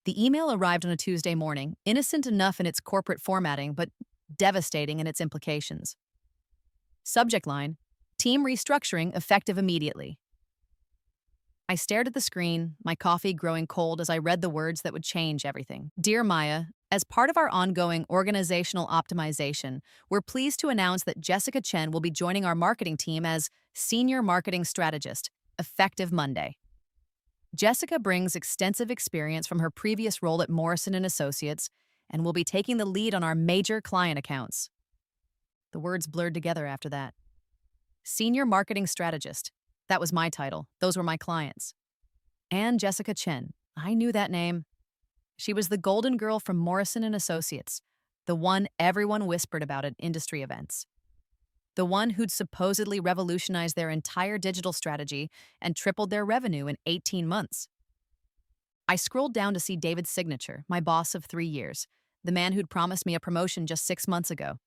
The email arrived on a Tuesday morning, innocent enough in its corporate formatting, but devastating in its implications. Subject line: Team restructuring effective immediately. I stared at the screen, my coffee growing cold as I read the words that would change everything. Dear Maya, as part of our ongoing organizational optimization, we're pleased to announce that Jessica Chen will be joining our marketing team as Senior Marketing Strategist, effective Monday. Jessica brings extensive experience from her previous role at Morrison & Associates and will be taking the lead on our major client accounts. The words blurred together after that. Senior Marketing Strategist. That was my title. Those were my clients. And Jessica Chen. I knew that name. She was the golden girl from Morrison & Associates, the one everyone whispered about at industry events. The one who'd supposedly revolutionized their entire digital strategy and tripled their revenue in 18 months. I scrolled down to see David's signature, my boss of 3 years, the man who'd promised me a promotion just 6 months ago.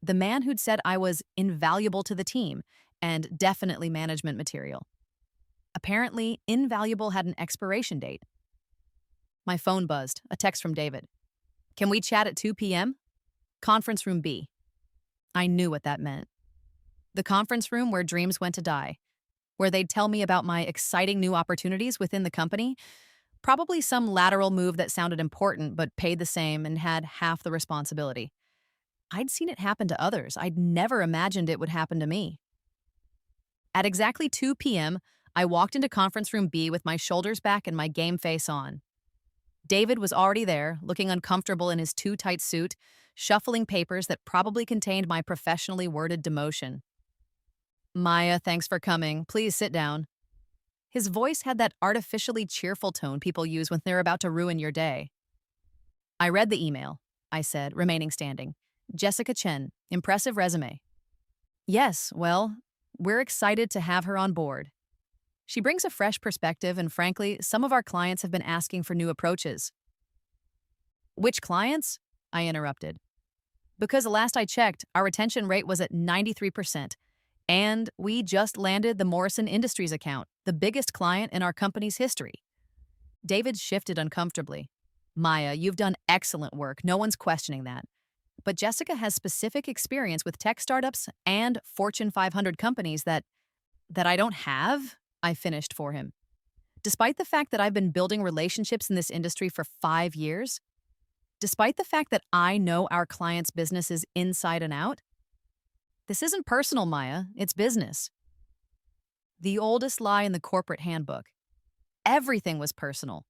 The man who'd said I was invaluable to the team and definitely management material. Apparently, invaluable had an expiration date. My phone buzzed, a text from David. Can we chat at 2 p.m.? Conference room B. I knew what that meant. The conference room where dreams went to die, where they'd tell me about my exciting new opportunities within the company, probably some lateral move that sounded important but paid the same and had half the responsibility. I'd seen it happen to others. I'd never imagined it would happen to me. At exactly 2 p.m., I walked into conference room B with my shoulders back and my game face on. David was already there, looking uncomfortable in his too tight suit, shuffling papers that probably contained my professionally worded demotion. Maya, thanks for coming. Please sit down. His voice had that artificially cheerful tone people use when they're about to ruin your day. I read the email, I said, remaining standing. Jessica Chen, impressive resume. Yes, well, we're excited to have her on board. She brings a fresh perspective, and frankly, some of our clients have been asking for new approaches. Which clients? I interrupted. Because the last I checked, our retention rate was at 93%, and we just landed the Morrison Industries account, the biggest client in our company's history. David shifted uncomfortably. Maya, you've done excellent work. No one's questioning that. But Jessica has specific experience with tech startups and Fortune 500 companies that I don't have, I finished for him. Despite the fact that I've been building relationships in this industry for 5 years, despite the fact that I know our clients' businesses inside and out, this isn't personal, Maya, it's business. The oldest lie in the corporate handbook. Everything was personal.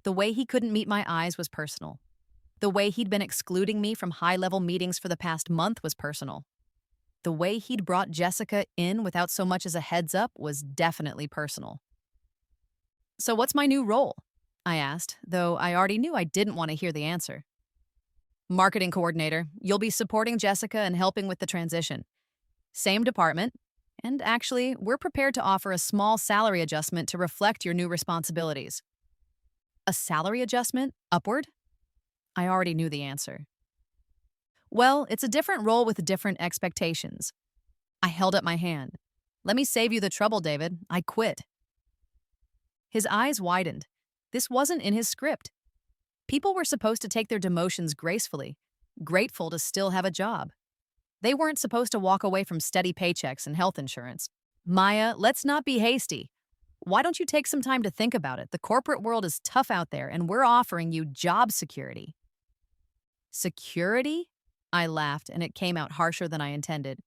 The way he couldn't meet my eyes was personal. The way he'd been excluding me from high-level meetings for the past month was personal. The way he'd brought Jessica in without so much as a heads up was definitely personal. So what's my new role? I asked, though I already knew I didn't want to hear the answer. Marketing coordinator. You'll be supporting Jessica and helping with the transition. Same department, and actually, we're prepared to offer a small salary adjustment to reflect your new responsibilities. A salary adjustment? Upward? I already knew the answer. Well, it's a different role with different expectations. I held up my hand. Let me save you the trouble, David. I quit. His eyes widened. This wasn't in his script. People were supposed to take their demotions gracefully, grateful to still have a job. They weren't supposed to walk away from steady paychecks and health insurance. Maya, let's not be hasty. Why don't you take some time to think about it? The corporate world is tough out there, and we're offering you job security. Security? I laughed, and it came out harsher than I intended.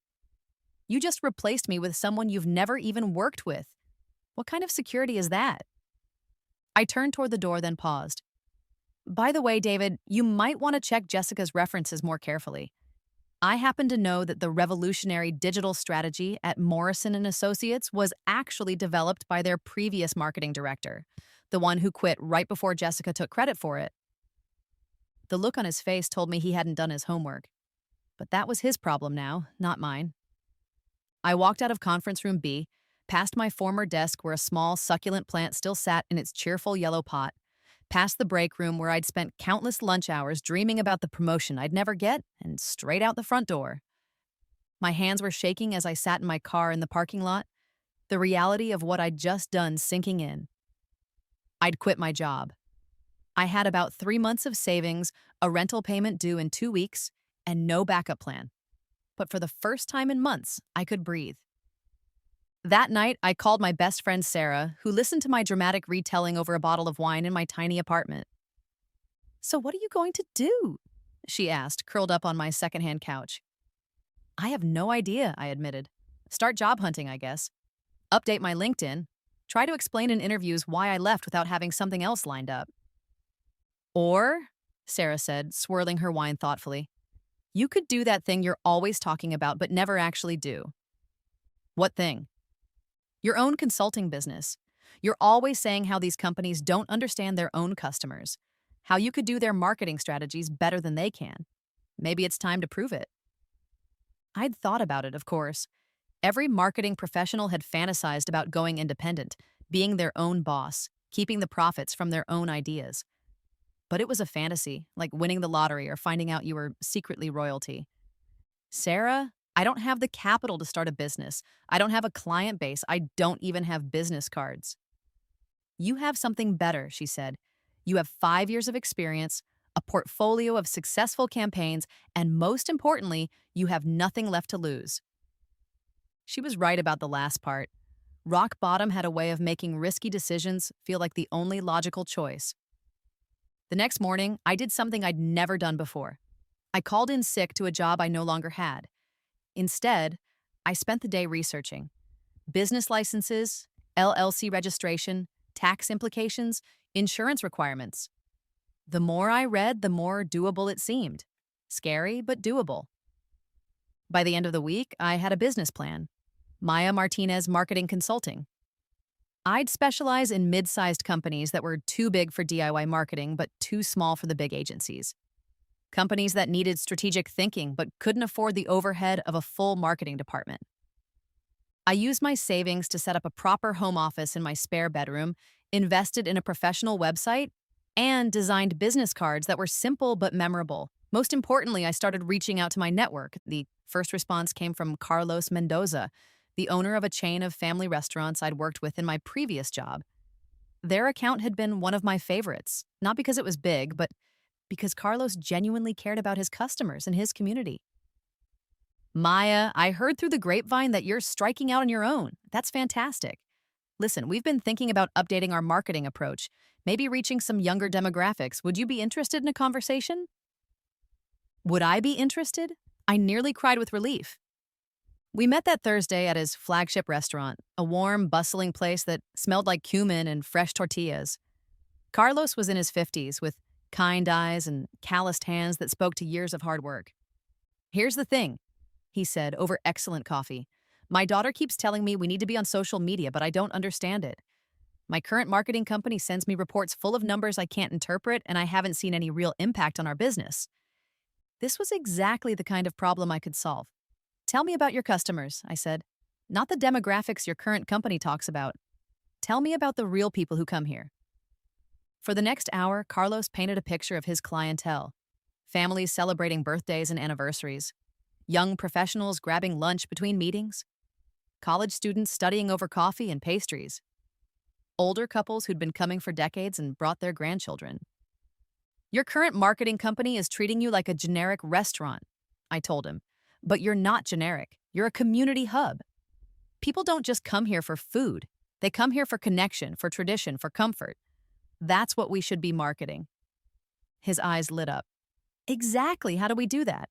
You just replaced me with someone you've never even worked with. What kind of security is that? I turned toward the door, then paused. By the way, David, you might want to check Jessica's references more carefully. I happen to know that the revolutionary digital strategy at Morrison & Associates was actually developed by their previous marketing director, the one who quit right before Jessica took credit for it. The look on his face told me he hadn't done his homework. But that was his problem now, not mine. I walked out of conference room B, past my former desk where a small, succulent plant still sat in its cheerful yellow pot, past the break room where I'd spent countless lunch hours dreaming about the promotion I'd never get, and straight out the front door. My hands were shaking as I sat in my car in the parking lot, the reality of what I'd just done sinking in. I'd quit my job. I had about 3 months of savings, a rental payment due in 2 weeks, and no backup plan. But for the first time in months, I could breathe. That night, I called my best friend Sarah, who listened to my dramatic retelling over a bottle of wine in my tiny apartment. "So, what are you going to do?" she asked, curled up on my secondhand couch. "I have no idea," I admitted. "Start job hunting, I guess. Update my LinkedIn. Try to explain in interviews why I left without having something else lined up." "Or," Sarah said, swirling her wine thoughtfully, "you could do that thing you're always talking about but never actually do." "What thing?" "Your own consulting business. You're always saying how these companies don't understand their own customers, how you could do their marketing strategies better than they can. Maybe it's time to prove it." I'd thought about it, of course. Every marketing professional had fantasized about going independent, being their own boss, keeping the profits from their own ideas. But it was a fantasy, like winning the lottery or finding out you were secretly royalty. "Sarah, I don't have the capital to start a business. I don't have a client base. I don't even have business cards." "You have something better," she said. "You have 5 years of experience, a portfolio of successful campaigns, and most importantly, you have nothing left to lose." She was right about the last part. Rock bottom had a way of making risky decisions feel like the only logical choice. The next morning, I did something I'd never done before. I called in sick to a job I no longer had. Instead, I spent the day researching business licenses, LLC registration, tax implications, insurance requirements. The more I read, the more doable it seemed. Scary, but doable. By the end of the week, I had a business plan. Maya Martinez Marketing Consulting. I'd specialize in mid-sized companies that were too big for DIY marketing but too small for the big agencies. Companies that needed strategic thinking but couldn't afford the overhead of a full marketing department. I used my savings to set up a proper home office in my spare bedroom, invested in a professional website, and designed business cards that were simple but memorable. Most importantly, I started reaching out to my network. The first response came from Carlos Mendoza, the owner of a chain of family restaurants I'd worked with in my previous job. Their account had been one of my favorites, not because it was big, but because Carlos genuinely cared about his customers and his community. "Maya, I heard through the grapevine that you're striking out on your own. That's fantastic. Listen, we've been thinking about updating our marketing approach, maybe reaching some younger demographics. Would you be interested in a conversation?" Would I be interested? I nearly cried with relief. We met that Thursday at his flagship restaurant, a warm, bustling place that smelled like cumin and fresh tortillas. Carlos was in his 50s with kind eyes and calloused hands that spoke to years of hard work. "Here's the thing," he said over excellent coffee. "My daughter keeps telling me we need to be on social media, but I don't understand it. My current marketing company sends me reports full of numbers I can't interpret, and I haven't seen any real impact on our business." This was exactly the kind of problem I could solve. "Tell me about your customers," I said. "Not the demographics your current company talks about. Tell me about the real people who come here." For the next hour, Carlos painted a picture of his clientele. Families celebrating birthdays and anniversaries. Young professionals grabbing lunch between meetings. College students studying over coffee and pastries. Older couples who'd been coming for decades and brought their grandchildren. "Your current marketing company is treating you like a generic restaurant," I told him. "But you're not generic. You're a community hub. People don't just come here for food. They come here for connection, for tradition, for comfort. That's what we should be marketing." His eyes lit up. "Exactly. How do we do that?"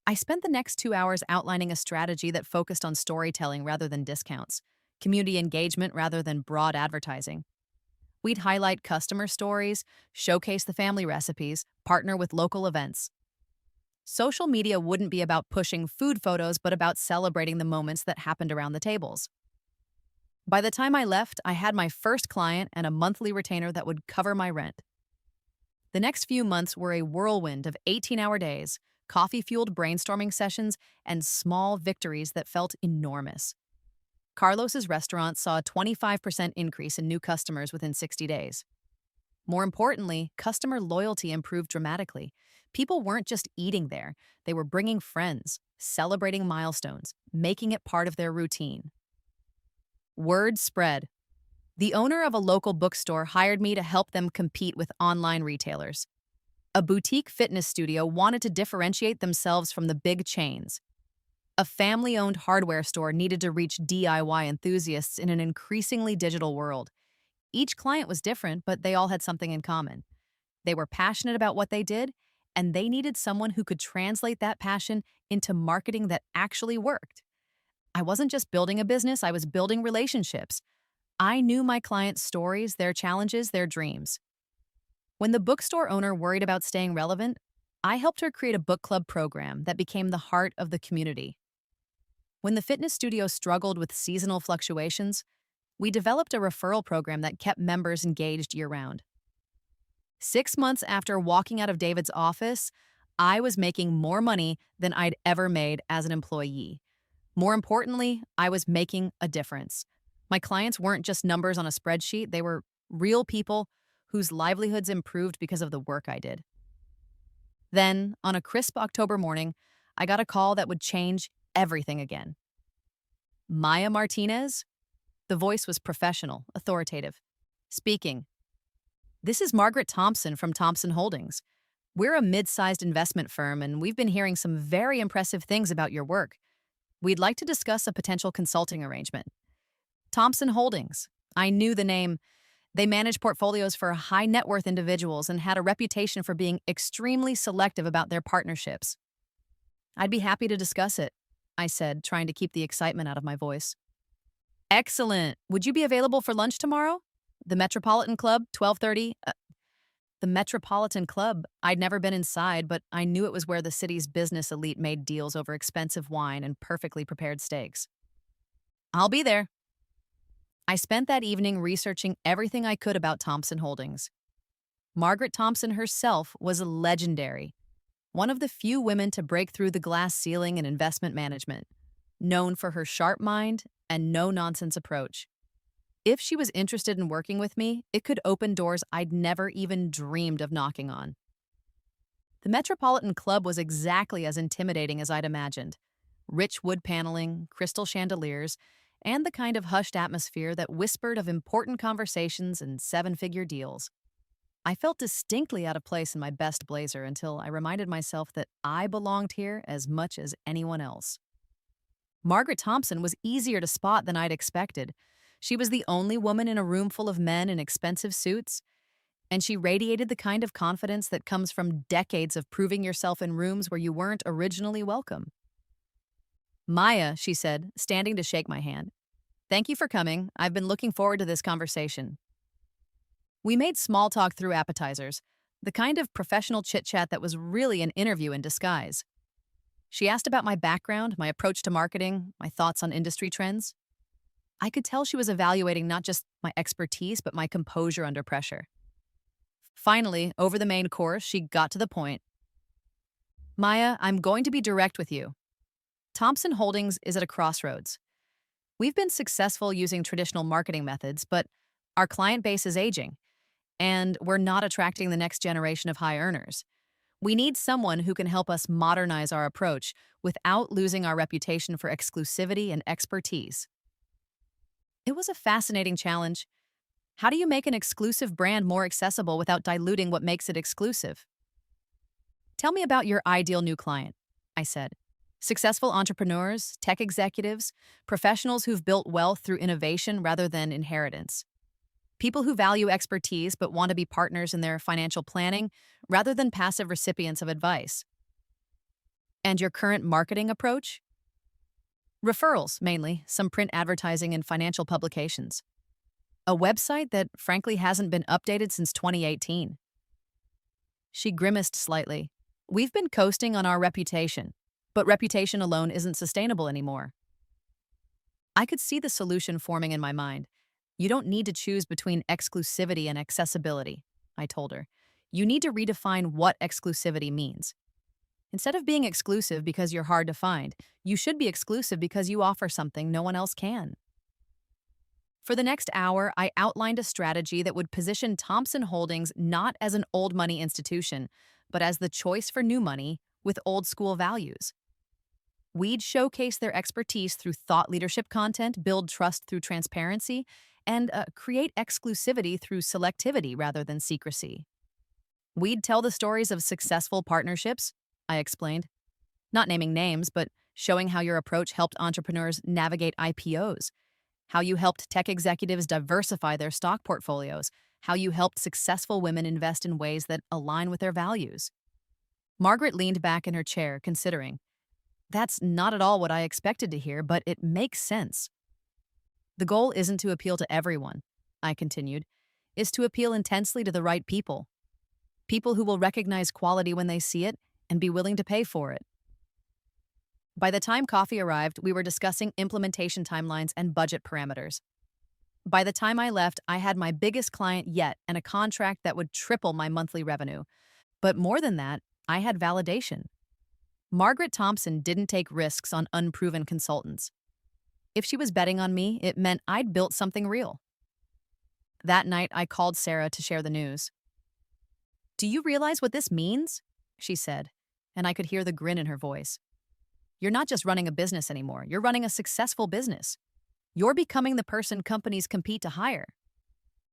I spent the next 2 hours outlining a strategy that focused on storytelling rather than discounts, community engagement rather than broad advertising. We'd highlight customer stories, showcase the family recipes, partner with local events. Social media wouldn't be about pushing food photos, but about celebrating the moments that happened around the tables. By the time I left, I had my first client and a monthly retainer that would cover my rent. The next few months were a whirlwind of 18-hour days, coffee-fueled brainstorming sessions, and small victories that felt enormous. Carlos's restaurant saw a 25% increase in new customers within 60 days. More importantly, customer loyalty improved dramatically. People weren't just eating there, they were bringing friends, celebrating milestones, making it part of their routine. Word spread. The owner of a local bookstore hired me to help them compete with online retailers. A boutique fitness studio wanted to differentiate themselves from the big chains. A family-owned hardware store needed to reach DIY enthusiasts in an increasingly digital world. Each client was different, but they all had something in common. They were passionate about what they did, and they needed someone who could translate that passion into marketing that actually worked. I wasn't just building a business, I was building relationships. I knew my clients' stories, their challenges, their dreams. When the bookstore owner worried about staying relevant, I helped her create a book club program that became the heart of the community. When the fitness studio struggled with seasonal fluctuations, we developed a referral program that kept members engaged year-round. 6 months after walking out of David's office, I was making more money than I'd ever made as an employee. More importantly, I was making a difference. My clients weren't just numbers on a spreadsheet, they were real people whose livelihoods improved because of the work I did. Then, on a crisp October morning, I got a call that would change everything again. Maya Martinez? The voice was professional, authoritative. Speaking. This is Margaret Thompson from Thompson Holdings. We're a mid-sized investment firm, and we've been hearing some very impressive things about your work. We'd like to discuss a potential consulting arrangement. Thompson Holdings. I knew the name. They manage portfolios for high net worth individuals and had a reputation for being extremely selective about their partnerships. I'd be happy to discuss it, I said, trying to keep the excitement out of my voice. Excellent. Would you be available for lunch tomorrow? The Metropolitan Club, 12:30. The Metropolitan Club. I'd never been inside, but I knew it was where the city's business elite made deals over expensive wine and perfectly prepared steaks. I'll be there. I spent that evening researching everything I could about Thompson Holdings. Margaret Thompson herself was legendary, one of the few women to break through the glass ceiling in investment management, known for her sharp mind and no-nonsense approach. If she was interested in working with me, it could open doors I'd never even dreamed of knocking on. The Metropolitan Club was exactly as intimidating as I'd imagined. Rich wood paneling, crystal chandeliers, and the kind of hushed atmosphere that whispered of important conversations and seven-figure deals. I felt distinctly out of place in my best blazer until I reminded myself that I belonged here as much as anyone else. Margaret Thompson was easier to spot than I'd expected. She was the only woman in a room full of men in expensive suits, and she radiated the kind of confidence that comes from decades of proving yourself in rooms where you weren't originally welcome. Maya, she said, standing to shake my hand. Thank you for coming. I've been looking forward to this conversation. We made small talk through appetizers, the kind of professional chit-chat that was really an interview in disguise. She asked about my background, my approach to marketing, my thoughts on industry trends. I could tell she was evaluating not just my expertise, but my composure under pressure. Finally, over the main course, she got to the point. Maya, I'm going to be direct with you. Thompson Holdings is at a crossroads. We've been successful using traditional marketing methods, but our client base is aging, and we're not attracting the next generation of high earners. We need someone who can help us modernize our approach without losing our reputation for exclusivity and expertise. It was a fascinating challenge. How do you make an exclusive brand more accessible without diluting what makes it exclusive? Tell me about your ideal new client, I said. Successful entrepreneurs, tech executives, professionals who've built wealth through innovation rather than inheritance. People who value expertise but want to be partners in their financial planning rather than passive recipients of advice. And your current marketing approach? Referrals, mainly, some print advertising and financial publications. A website that, frankly, hasn't been updated since 2018. She grimaced slightly. We've been coasting on our reputation, but reputation alone isn't sustainable anymore. I could see the solution forming in my mind. You don't need to choose between exclusivity and accessibility, I told her. You need to redefine what exclusivity means. Instead of being exclusive because you're hard to find, you should be exclusive because you offer something no one else can. For the next hour, I outlined a strategy that would position Thompson Holdings not as an old money institution, but as the choice for new money with old school values. We'd showcase their expertise through thought leadership content, build trust through transparency, and create exclusivity through selectivity rather than secrecy. We'd tell the stories of successful partnerships, I explained, not naming names, but showing how your approach helped entrepreneurs navigate IPOs, how you helped tech executives diversify their stock portfolios, how you helped successful women invest in ways that align with their values. Margaret leaned back in her chair, considering. That's not at all what I expected to hear, but it makes sense. The goal isn't to appeal to everyone, I continued, is to appeal intensely to the right people. People who will recognize quality when they see it and be willing to pay for it. By the time coffee arrived, we were discussing implementation timelines and budget parameters. By the time I left, I had my biggest client yet and a contract that would triple my monthly revenue. But more than that, I had validation. Margaret Thompson didn't take risks on unproven consultants. If she was betting on me, it meant I'd built something real. That night, I called Sarah to share the news. "Do you realize what this means?" she said, and I could hear the grin in her voice. "You're not just running a business anymore. You're running a successful business. You're becoming the person companies compete to hire."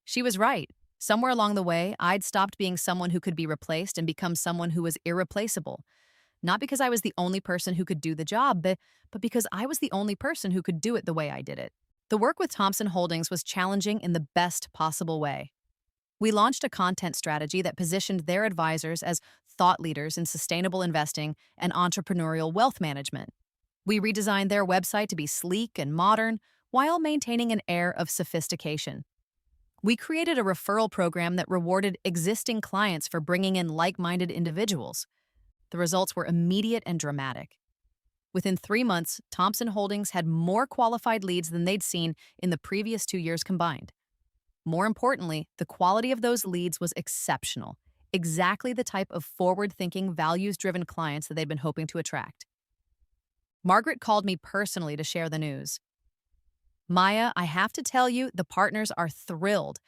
She was right. Somewhere along the way, I'd stopped being someone who could be replaced and become someone who was irreplaceable. Not because I was the only person who could do the job, but because I was the only person who could do it the way I did it. The work with Thompson Holdings was challenging in the best possible way. We launched a content strategy that positioned their advisors as thought leaders in sustainable investing and entrepreneurial wealth management. We redesigned their website to be sleek and modern while maintaining an air of sophistication. We created a referral program that rewarded existing clients for bringing in like-minded individuals. The results were immediate and dramatic. Within 3 months, Thompson Holdings had more qualified leads than they'd seen in the previous 2 years combined. More importantly, the quality of those leads was exceptional, exactly the type of forward-thinking, values-driven clients that they'd been hoping to attract. Margaret called me personally to share the news. "Maya, I have to tell you, the partners are thrilled.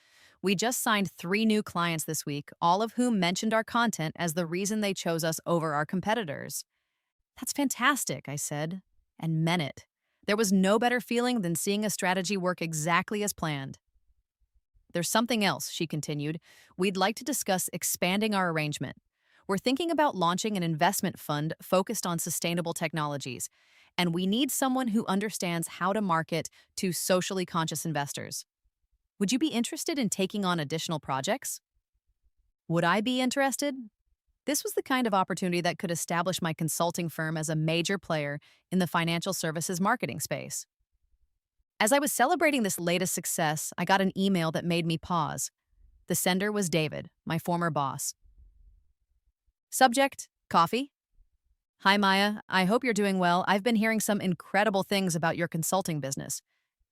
We just signed 3 new clients this week, all of whom mentioned our content as the reason they chose us over our competitors." "That's fantastic," I said, and meant it. There was no better feeling than seeing a strategy work exactly as planned. "There's something else," she continued. "We'd like to discuss expanding our arrangement. We're thinking about launching an investment fund focused on sustainable technologies, and we need someone who understands how to market to socially conscious investors. Would you be interested in taking on additional projects?" Would I be interested? This was the kind of opportunity that could establish my consulting firm as a major player in the financial services marketing space. As I was celebrating this latest success, I got an email that made me pause. The sender was David, my former boss. Subject: coffee. "Hi, Maya. I hope you're doing well. I've been hearing some incredible things about your consulting business.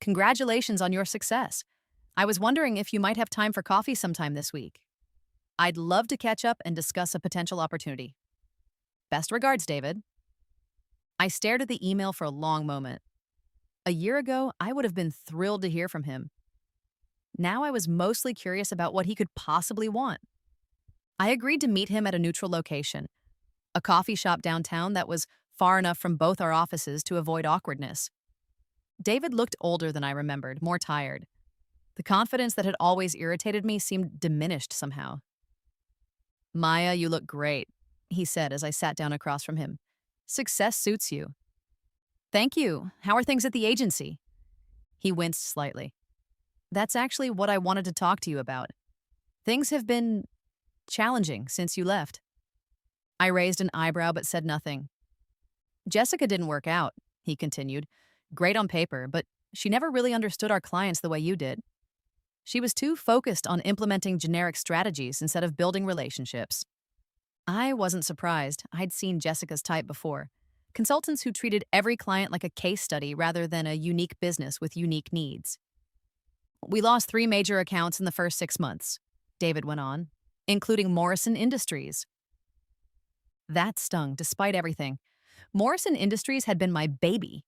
Congratulations on your success. I was wondering if you might have time for coffee sometime this week. I'd love to catch up and discuss a potential opportunity. Best regards, David." I stared at the email for a long moment. A year ago, I would have been thrilled to hear from him. Now I was mostly curious about what he could possibly want. I agreed to meet him at a neutral location, a coffee shop downtown that was far enough from both our offices to avoid awkwardness. David looked older than I remembered, more tired. The confidence that had always irritated me seemed diminished somehow. "Maya, you look great," he said as I sat down across from him. "Success suits you." "Thank you. How are things at the agency?" He winced slightly. "That's actually what I wanted to talk to you about. Things have been challenging since you left." I raised an eyebrow but said nothing. "Jessica didn't work out," he continued. "Great on paper, but she never really understood our clients the way you did. She was too focused on implementing generic strategies instead of building relationships." I wasn't surprised. I'd seen Jessica's type before. Consultants who treated every client like a case study rather than a unique business with unique needs. "We lost 3 major accounts in the first 6 months," David went on, "including Morrison Industries." That stung, despite everything. Morrison Industries had been my baby.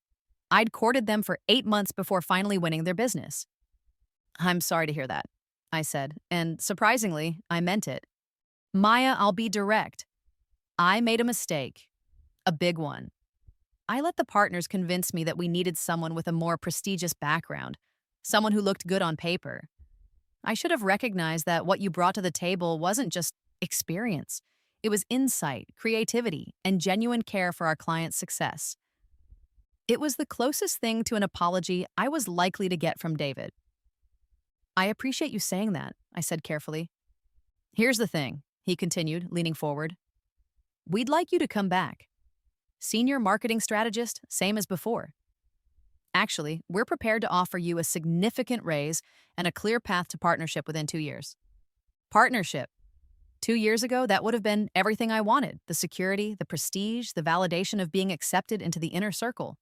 I'd courted them for 8 months before finally winning their business. "I'm sorry to hear that," I said, and surprisingly, I meant it. "Maya, I'll be direct. I made a mistake. A big one. I let the partners convince me that we needed someone with a more prestigious background, someone who looked good on paper. I should have recognized that what you brought to the table wasn't just experience. It was insight, creativity, and genuine care for our client's success. It was the closest thing to an apology I was likely to get from David. I appreciate you saying that, I said carefully. Here's the thing, he continued, leaning forward. We'd like you to come back. Senior marketing strategist, same as before. Actually, we're prepared to offer you a significant raise and a clear path to partnership within 2 years. Partnership. 2 years ago, that would have been everything I wanted: the security, the prestige, the validation of being accepted into the inner circle.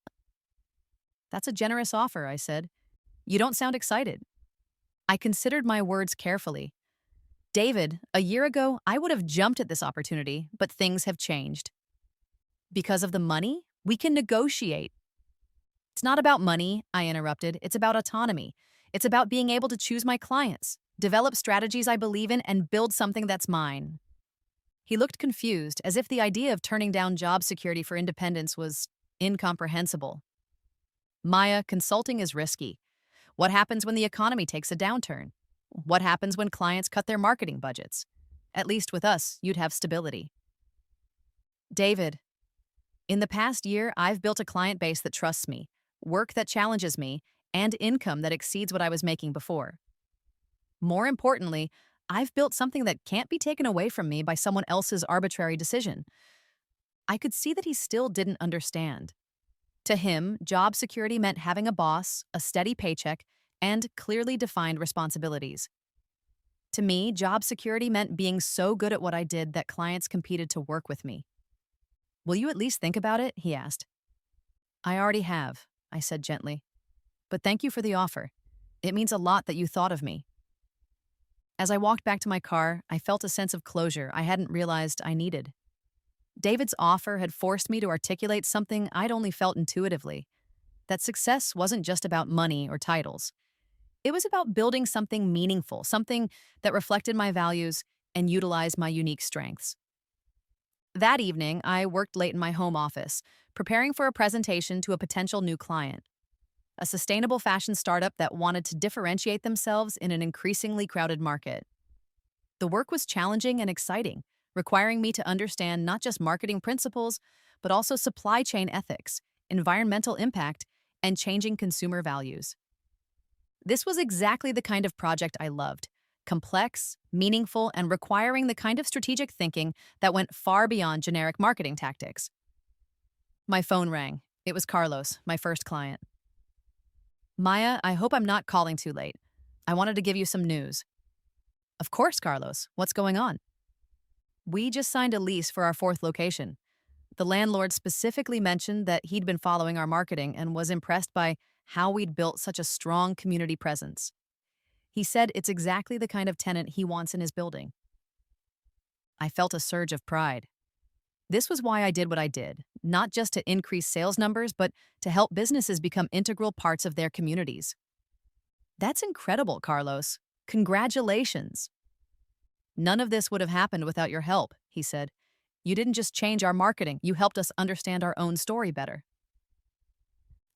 That's a generous offer, I said. You don't sound excited. I considered my words carefully. David, a year ago, I would have jumped at this opportunity, but things have changed. Because of the money, we can negotiate. It's not about money, I interrupted. It's about autonomy. It's about being able to choose my clients, develop strategies I believe in, and build something that's mine. He looked confused, as if the idea of turning down job security for independence was incomprehensible. Maya, consulting is risky. What happens when the economy takes a downturn? What happens when clients cut their marketing budgets? At least with us, you'd have stability. David, in the past year, I've built a client base that trusts me, work that challenges me, and income that exceeds what I was making before. More importantly, I've built something that can't be taken away from me by someone else's arbitrary decision. I could see that he still didn't understand. To him, job security meant having a boss, a steady paycheck, and clearly defined responsibilities. To me, job security meant being so good at what I did that clients competed to work with me. Will you at least think about it? He asked. I already have, I said gently. But thank you for the offer. It means a lot that you thought of me. As I walked back to my car, I felt a sense of closure I hadn't realized I needed. David's offer had forced me to articulate something I'd only felt intuitively: that success wasn't just about money or titles. It was about building something meaningful, something that reflected my values and utilized my unique strengths. That evening, I worked late in my home office, preparing for a presentation to a potential new client, a sustainable fashion startup that wanted to differentiate themselves in an increasingly crowded market. The work was challenging and exciting, requiring me to understand not just marketing principles, but also supply chain ethics, environmental impact, and changing consumer values. This was exactly the kind of project I loved: complex, meaningful, and requiring the kind of strategic thinking that went far beyond generic marketing tactics. My phone rang. It was Carlos, my first client. Maya, I hope I'm not calling too late. I wanted to give you some news. Of course, Carlos. What's going on? We just signed a lease for our 4th location. The landlord specifically mentioned that he'd been following our marketing and was impressed by how we'd built such a strong community presence. He said it's exactly the kind of tenant he wants in his building. I felt a surge of pride. This was why I did what I did, not just to increase sales numbers, but to help businesses become integral parts of their communities. That's incredible, Carlos. Congratulations. None of this would have happened without your help, he said. You didn't just change our marketing, you helped us understand our own story better.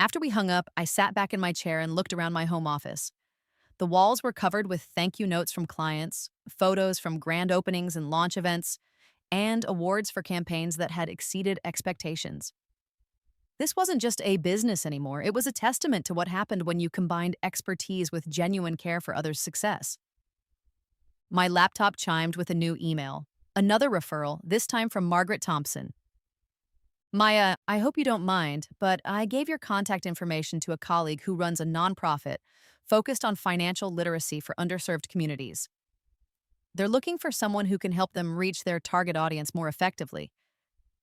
After we hung up, I sat back in my chair and looked around my home office. The walls were covered with thank you notes from clients, photos from grand openings and launch events, and awards for campaigns that had exceeded expectations. This wasn't just a business anymore, it was a testament to what happened when you combined expertise with genuine care for others' success. My laptop chimed with a new email, another referral, this time from Margaret Thompson. Maya, I hope you don't mind, but I gave your contact information to a colleague who runs a nonprofit focused on financial literacy for underserved communities. They're looking for someone who can help them reach their target audience more effectively.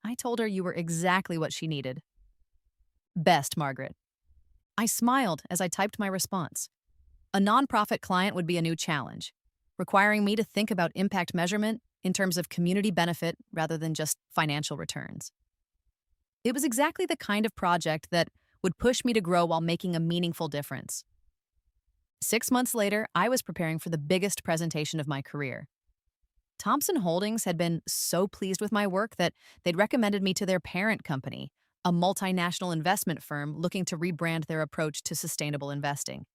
I told her you were exactly what she needed. Best, Margaret. I smiled as I typed my response. A nonprofit client would be a new challenge, requiring me to think about impact measurement in terms of community benefit rather than just financial returns. It was exactly the kind of project that would push me to grow while making a meaningful difference. 6 months later, I was preparing for the biggest presentation of my career. Thompson Holdings had been so pleased with my work that they'd recommended me to their parent company, a multinational investment firm looking to rebrand their approach to sustainable investing.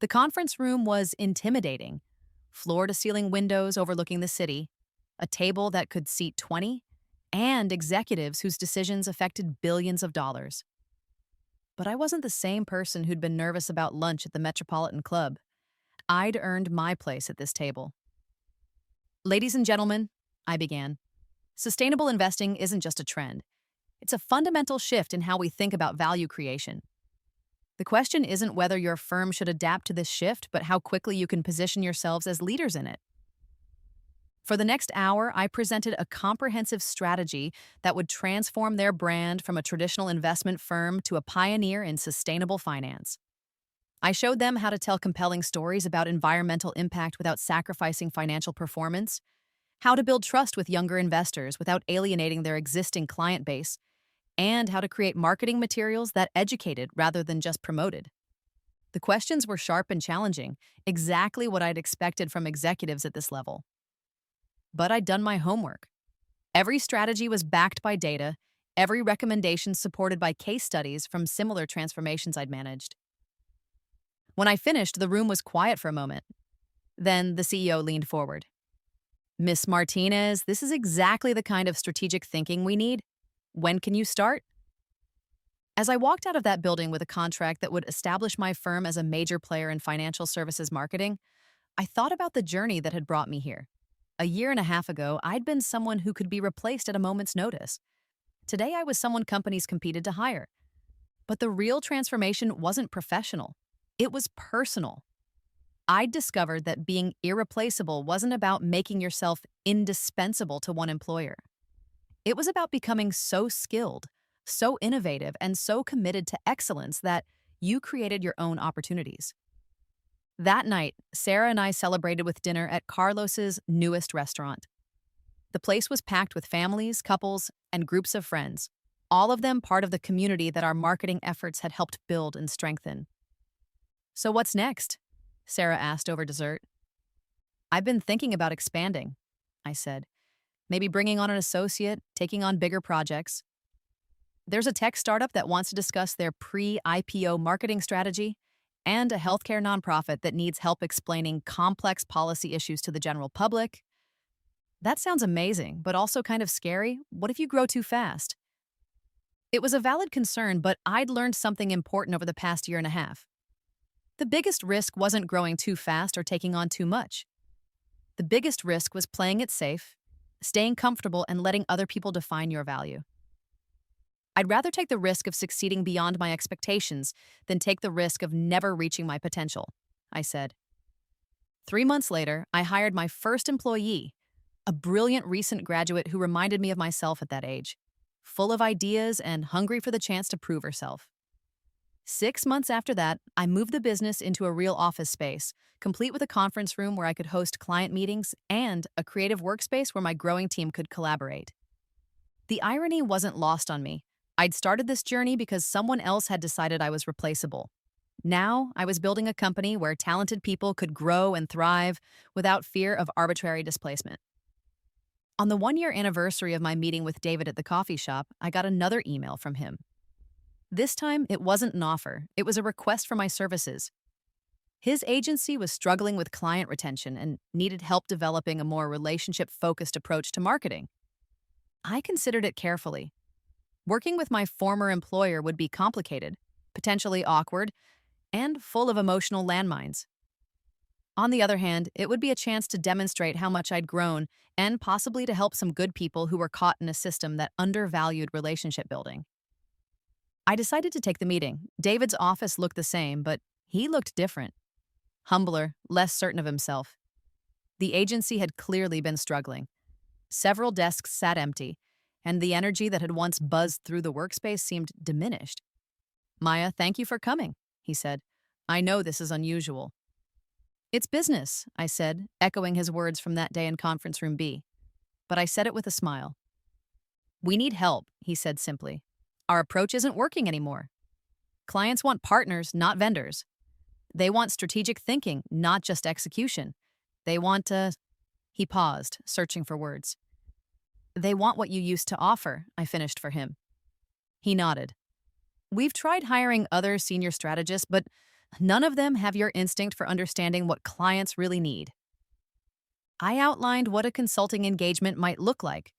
The conference room was intimidating. Floor-to-ceiling windows overlooking the city, a table that could seat 20, and executives whose decisions affected billions of dollars. But I wasn't the same person who'd been nervous about lunch at the Metropolitan Club. I'd earned my place at this table. Ladies and gentlemen, I began, sustainable investing isn't just a trend. It's a fundamental shift in how we think about value creation. The question isn't whether your firm should adapt to this shift, but how quickly you can position yourselves as leaders in it. For the next hour, I presented a comprehensive strategy that would transform their brand from a traditional investment firm to a pioneer in sustainable finance. I showed them how to tell compelling stories about environmental impact without sacrificing financial performance, how to build trust with younger investors without alienating their existing client base, and how to create marketing materials that educated rather than just promoted. The questions were sharp and challenging, exactly what I'd expected from executives at this level. But I'd done my homework. Every strategy was backed by data, every recommendation supported by case studies from similar transformations I'd managed. When I finished, the room was quiet for a moment. Then the CEO leaned forward. "Miss Martinez, this is exactly the kind of strategic thinking we need. When can you start?" As I walked out of that building with a contract that would establish my firm as a major player in financial services marketing, I thought about the journey that had brought me here. A year and a half ago, I'd been someone who could be replaced at a moment's notice. Today, I was someone companies competed to hire. But the real transformation wasn't professional. It was personal. I'd discovered that being irreplaceable wasn't about making yourself indispensable to one employer. It was about becoming so skilled, so innovative, and so committed to excellence that you created your own opportunities. That night, Sarah and I celebrated with dinner at Carlos's newest restaurant. The place was packed with families, couples, and groups of friends, all of them part of the community that our marketing efforts had helped build and strengthen. "So what's next?" Sarah asked over dessert. "I've been thinking about expanding," I said. "Maybe bringing on an associate, taking on bigger projects. There's a tech startup that wants to discuss their pre-IPO marketing strategy, and a healthcare nonprofit that needs help explaining complex policy issues to the general public. That sounds amazing, but also kind of scary. What if you grow too fast?" It was a valid concern, but I'd learned something important over the past year and a half. The biggest risk wasn't growing too fast or taking on too much. The biggest risk was playing it safe, staying comfortable, and letting other people define your value. I'd rather take the risk of succeeding beyond my expectations than take the risk of never reaching my potential, I said. 3 months later, I hired my first employee, a brilliant recent graduate who reminded me of myself at that age, full of ideas and hungry for the chance to prove herself. 6 months after that, I moved the business into a real office space, complete with a conference room where I could host client meetings and a creative workspace where my growing team could collaborate. The irony wasn't lost on me. I'd started this journey because someone else had decided I was replaceable. Now, I was building a company where talented people could grow and thrive without fear of arbitrary displacement. On the 1-year anniversary of my meeting with David at the coffee shop, I got another email from him. This time, it wasn't an offer. It was a request for my services. His agency was struggling with client retention and needed help developing a more relationship-focused approach to marketing. I considered it carefully. Working with my former employer would be complicated, potentially awkward, and full of emotional landmines. On the other hand, it would be a chance to demonstrate how much I'd grown and possibly to help some good people who were caught in a system that undervalued relationship building. I decided to take the meeting. David's office looked the same, but he looked different. Humbler, less certain of himself. The agency had clearly been struggling. Several desks sat empty, and the energy that had once buzzed through the workspace seemed diminished. "Maya, thank you for coming," he said. "I know this is unusual." "It's business," I said, echoing his words from that day in Conference Room B. But I said it with a smile. "We need help," he said simply. "Our approach isn't working anymore. Clients want partners, not vendors. They want strategic thinking, not just execution. They want to—" He paused, searching for words. "They want what you used to offer," I finished for him. He nodded. "We've tried hiring other senior strategists, but None of them have your instinct for understanding what clients really need. I outlined what a consulting engagement might look like: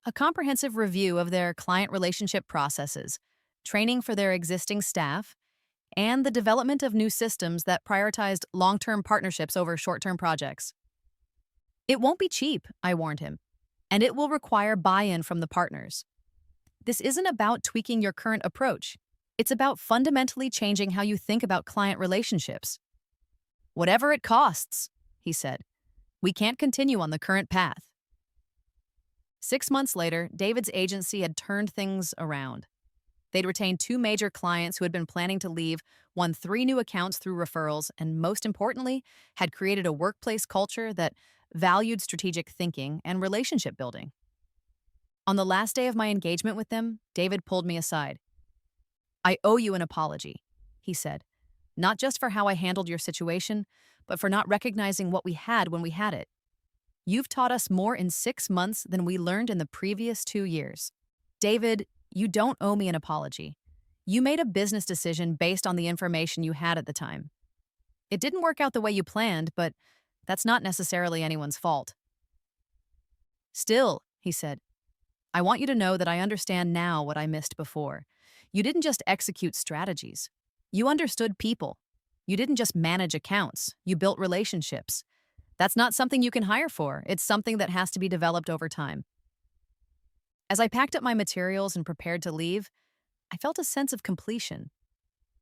a comprehensive review of their client relationship processes, training for their existing staff, and the development of new systems that prioritized long-term partnerships over short-term projects. It won't be cheap, I warned him, and it will require buy-in from the partners. This isn't about tweaking your current approach. It's about fundamentally changing how you think about client relationships. Whatever it costs, he said. We can't continue on the current path. 6 months later, David's agency had turned things around. They'd retained 2 major clients who had been planning to leave, won 3 new accounts through referrals, and most importantly, had created a workplace culture that valued strategic thinking and relationship building. On the last day of my engagement with them, David pulled me aside. I owe you an apology, he said, not just for how I handled your situation, but for not recognizing what we had when we had it. You've taught us more in 6 months than we learned in the previous 2 years. David, you don't owe me an apology. You made a business decision based on the information you had at the time. It didn't work out the way you planned, but that's not necessarily anyone's fault. Still, he said, I want you to know that I understand now what I missed before. You didn't just execute strategies. You understood people. You didn't just manage accounts. You built relationships. That's not something you can hire for. It's something that has to be developed over time. As I packed up my materials and prepared to leave, I felt a sense of completion.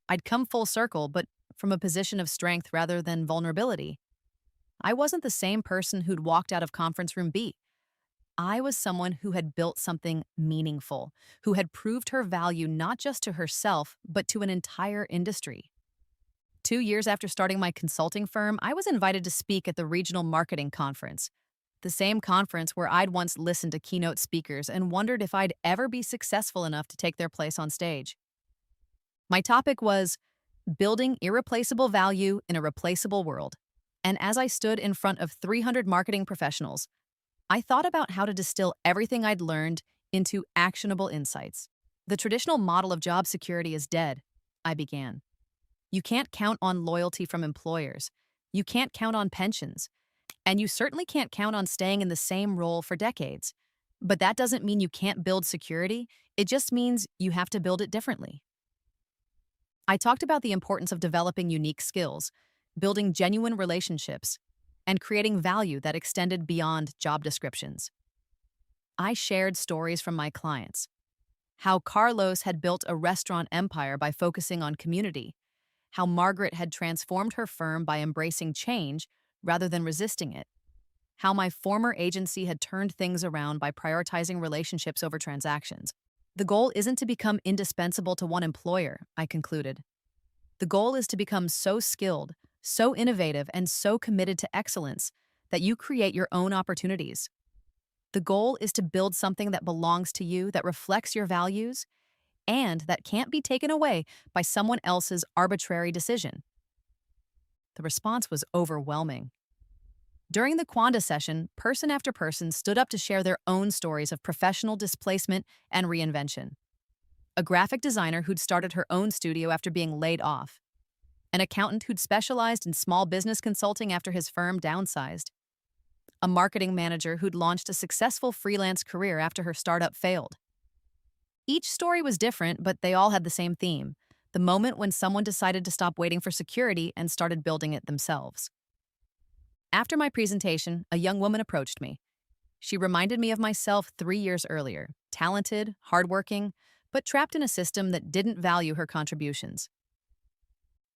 I'd come full circle, but from a position of strength rather than vulnerability. I wasn't the same person who'd walked out of conference room B. I was someone who had built something meaningful, who had proved her value not just to herself, but to an entire industry. 2 years after starting my consulting firm, I was invited to speak at the regional marketing conference, the same conference where I'd once listened to keynote speakers and wondered if I'd ever be successful enough to take their place on stage. My topic was building irreplaceable value in a replaceable world. And as I stood in front of 300 marketing professionals, I thought about how to distill everything I'd learned into actionable insights. The traditional model of job security is dead, I began. You can't count on loyalty from employers. You can't count on pensions. And you certainly can't count on staying in the same role for decades. But that doesn't mean you can't build security. It just means you have to build it differently. I talked about the importance of developing unique skills, building genuine relationships, and creating value that extended beyond job descriptions. I shared stories from my clients. How Carlos had built a restaurant empire by focusing on community. How Margaret had transformed her firm by embracing change rather than resisting it. How my former agency had turned things around by prioritizing relationships over transactions. The goal isn't to become indispensable to one employer, I concluded. The goal is to become so skilled, so innovative, and so committed to excellence that you create your own opportunities. The goal is to build something that belongs to you, that reflects your values, and that can't be taken away by someone else's arbitrary decision. The response was overwhelming. During the Quanda session, person after person stood up to share their own stories of professional displacement and reinvention. A graphic designer who'd started her own studio after being laid off. An accountant who'd specialized in small business consulting after his firm downsized. A marketing manager who'd launched a successful freelance career after her startup failed. Each story was different, but they all had the same theme: the moment when someone decided to stop waiting for security and started building it themselves. After my presentation, a young woman approached me. She reminded me of myself 3 years earlier, talented, hardworking, but trapped in a system that didn't value her contributions.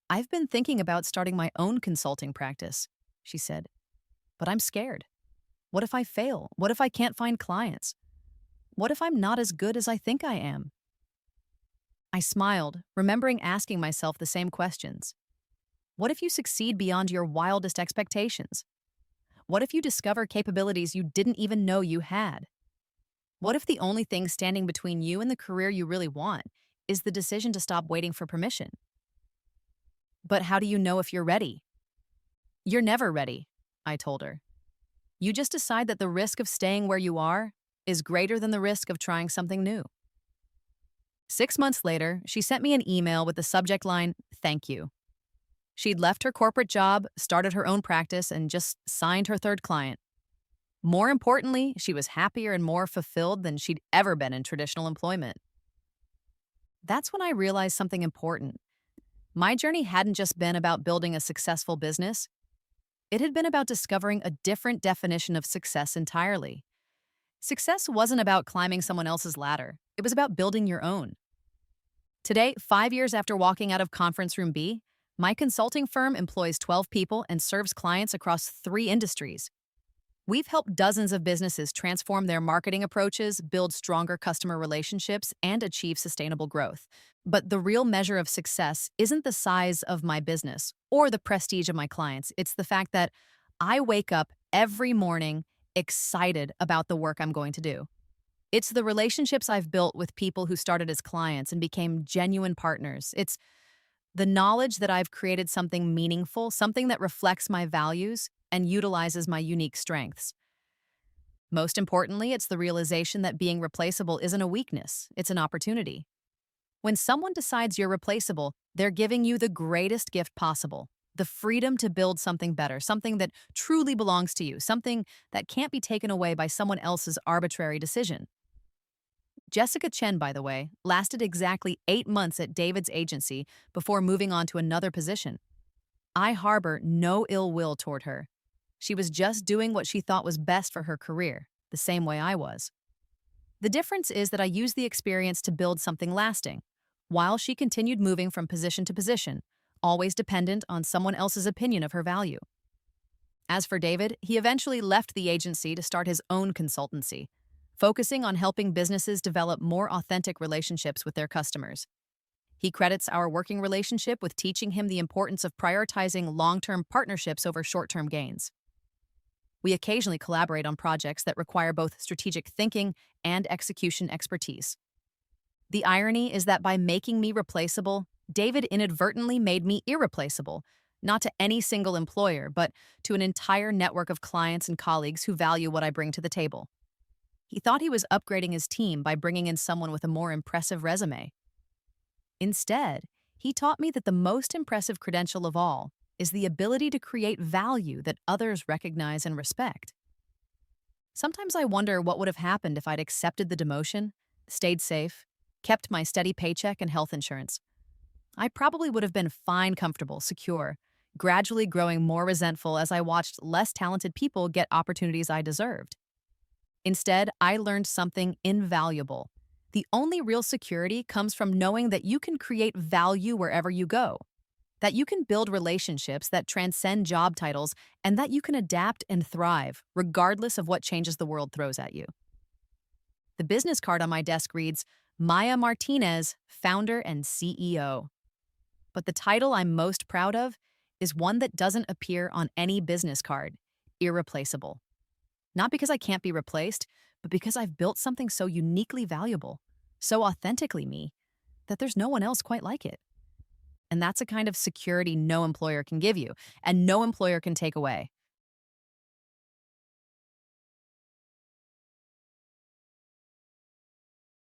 I've been thinking about starting my own consulting practice, she said, but I'm scared. What if I fail? What if I can't find clients? What if I'm not as good as I think I am? I smiled, remembering asking myself the same questions. What if you succeed beyond your wildest expectations? What if you discover capabilities you didn't even know you had? What if the only thing standing between you and the career you really want is the decision to stop waiting for permission? But how do you know if you're ready? You're never ready, I told her. You just decide that the risk of staying where you are is greater than the risk of trying something new. 6 months later, she sent me an email with the subject line, "Thank you." She'd left her corporate job, started her own practice, and just signed her third client. More importantly, she was happier and more fulfilled than she'd ever been in traditional employment. That's when I realized something important. My journey hadn't just been about building a successful business, it had been about discovering a different definition of success entirely. Success wasn't about climbing someone else's ladder, it was about building your own. Today, 5 years after walking out of Conference Room B, my consulting firm employs 12 people and serves clients across 3 industries. We've helped dozens of businesses transform their marketing approaches, build stronger customer relationships, and achieve sustainable growth. But the real measure of success isn't the size of my business or the prestige of my clients. It's the fact that I wake up every morning excited about the work I'm going to do. It's the relationships I've built with people who started as clients and became genuine partners. It's the knowledge that I've created something meaningful, something that reflects my values and utilizes my unique strengths. Most importantly, it's the realization that being replaceable isn't a weakness, it's an opportunity. When someone decides you're replaceable, they're giving you the greatest gift possible, the freedom to build something better, something that truly belongs to you, something that can't be taken away by someone else's arbitrary decision. Jessica Chen, by the way, lasted exactly 8 months at David's agency before moving on to another position. I harbor no ill will toward her. She was just doing what she thought was best for her career, the same way I was. The difference is that I used the experience to build something lasting, while she continued moving from position to position, always dependent on someone else's opinion of her value. As for David, he eventually left the agency to start his own consultancy, focusing on helping businesses develop more authentic relationships with their customers. He credits our working relationship with teaching him the importance of prioritizing long-term partnerships over short-term gains. We occasionally collaborate on projects that require both strategic thinking and execution expertise. The irony is that by making me replaceable, David inadvertently made me irreplaceable, not to any single employer, but to an entire network of clients and colleagues who value what I bring to the table. He thought he was upgrading his team by bringing in someone with a more impressive resume. Instead, he taught me that the most impressive credential of all is the ability to create value that others recognize and respect. Sometimes I wonder what would have happened if I'd accepted the demotion, stayed safe, kept my steady paycheck and health insurance. I probably would have been fine, comfortable, secure, gradually growing more resentful as I watched less talented people get opportunities I deserved. Instead, I learned something invaluable. The only real security comes from knowing that you can create value wherever you go, that you can build relationships that transcend job titles, and that you can adapt and thrive, regardless of what changes the world throws at you. The business card on my desk reads, Maya Martinez, founder and CEO. But the title I'm most proud of is one that doesn't appear on any business card, Irreplaceable. Not because I can't be replaced, but because I've built something so uniquely valuable, so authentically me, that there's no one else quite like it. And that's a kind of security no employer can give you, and no employer can take away.